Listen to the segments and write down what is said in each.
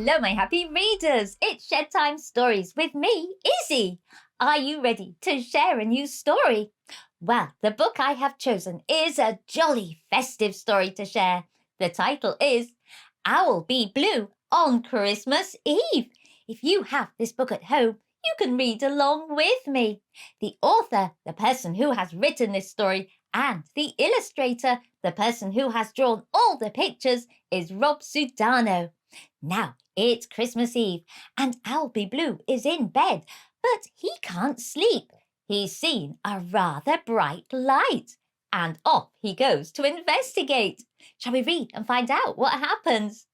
Hello, my happy readers. It's Shedtime Stories with me, Issy. Are you ready to share a new story? Well, the book I have chosen is a jolly festive story to share. The title is Owl Be Blue on Christmas Eve. If you have this book at home, you can read along with me. The author, the person who has written this story, and the illustrator, the person who has drawn all the pictures, is Rob Sudano. Now, it's Christmas Eve, and Albie Blue is in bed, but he can't sleep. He's seen a rather bright light, and off he goes to investigate. Shall we read and find out what happens?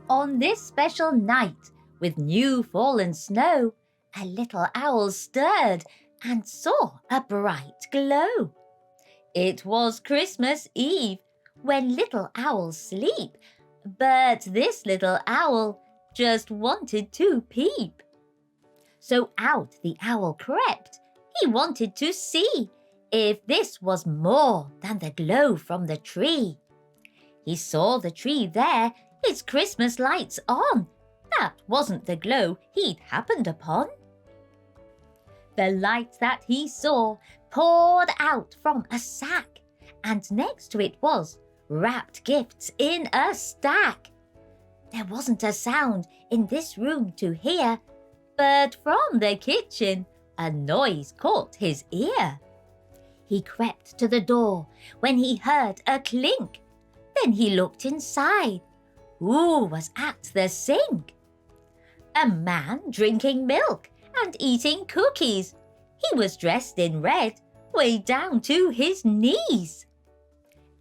On this special night, with new fallen snow, a little owl stirred and saw a bright glow. It was Christmas Eve, when little owls sleep, but this little owl just wanted to peep. So out the owl crept. He wanted to see if this was more than the glow from the tree. He saw the tree there, its Christmas lights on. That wasn't the glow he'd happened upon. The light that he saw poured out from a sack, and next to it was wrapped gifts in a stack. There wasn't a sound in this room to hear, but from the kitchen a noise caught his ear. He crept to the door when he heard a clink. Then he looked inside. Who was at the sink? A man drinking milk and eating cookies. He was dressed in red, way down to his knees.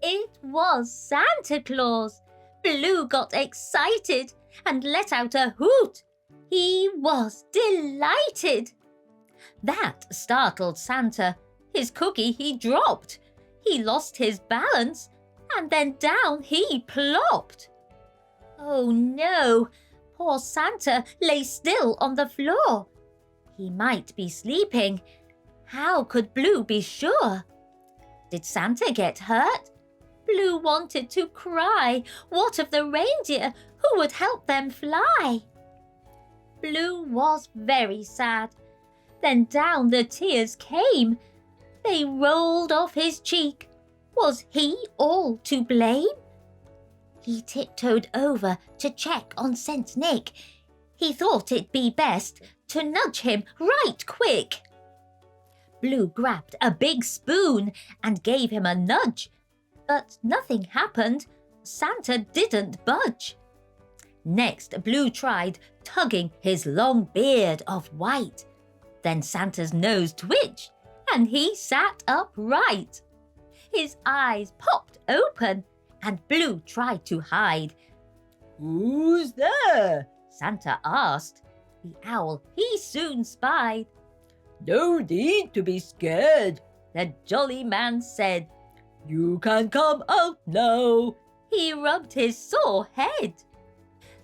It was Santa Claus. Blue got excited and let out a hoot. He was delighted. That startled Santa. His cookie he dropped. He lost his balance and then down he plopped. Oh no, poor Santa lay still on the floor. He might be sleeping. How could Blue be sure? Did Santa get hurt? Blue wanted to cry. What of the reindeer? Who would help them fly? Blue was very sad. Then down the tears came. They rolled off his cheek. Was he all to blame? He tiptoed over to check on St. Nick. He thought it'd be best to nudge him right quick. Blue grabbed a big spoon and gave him a nudge. But nothing happened. Santa didn't budge. Next, Blue tried tugging his long beard of white. Then Santa's nose twitched and he sat upright. His eyes popped open and Blue tried to hide. "Who's there?" Santa asked. The owl he soon spied. "No need to be scared," the jolly man said. "You can come out now." He rubbed his sore head.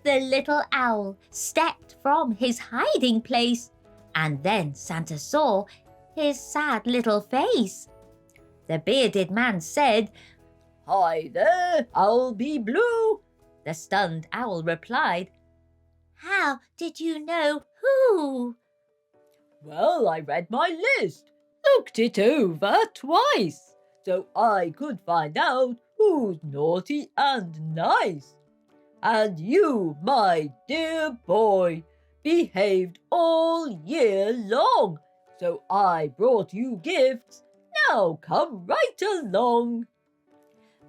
The little owl stepped from his hiding place, and then Santa saw his sad little face. The bearded man said, "Hi there, I'll be Blue." The stunned owl replied, "How did you know who?" "Well, I read my list, looked it over twice, so I could find out who's naughty and nice. And you, my dear boy, behaved all year long, so I brought you gifts. Now come right along."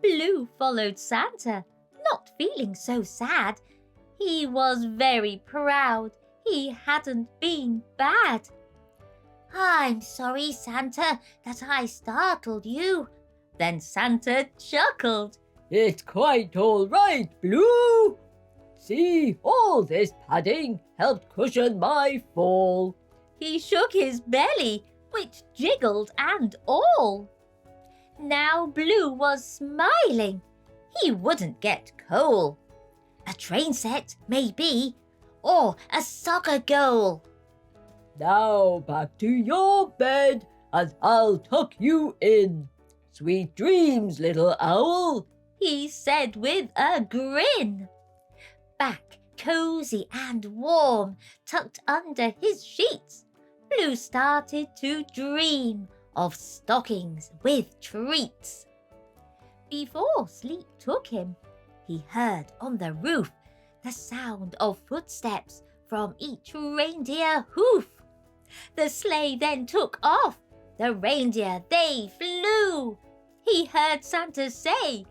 Blue followed Santa, not feeling so sad. He was very proud he hadn't been bad. "I'm sorry, Santa, that I startled you." Then Santa chuckled. "It's quite all right, Blue. See, all this padding helped cushion my fall." He shook his belly, which jiggled and all. Now Blue was smiling. He wouldn't get coal. A train set, maybe, or a soccer goal. "Now back to your bed, and I'll tuck you in. Sweet dreams, little owl. he said with a grin. Back, cozy and warm, tucked under his sheets, Blue started to dream of stockings with treats. Before sleep took him, he heard on the roof the sound of footsteps from each reindeer hoof. The sleigh then took off, the reindeer they flew. He heard Santa say,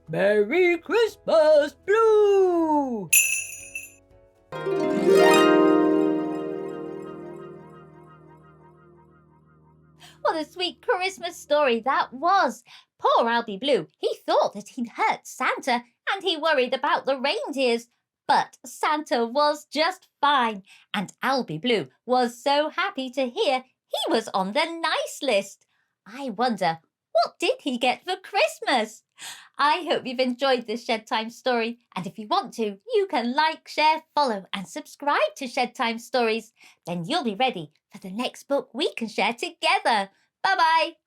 "Merry Christmas, Blue!" What a sweet Christmas story that was. Poor Albie Blue, he thought that he'd hurt Santa and he worried about the reindeers. But Santa was just fine, and Albie Blue was so happy to hear he was on the nice list. I wonder, what did he get for Christmas? I hope you've enjoyed this Shed Time story, and if you want to, you can like, share, follow and subscribe to Shed Time Stories. Then you'll be ready for the next book we can share together. Bye-bye.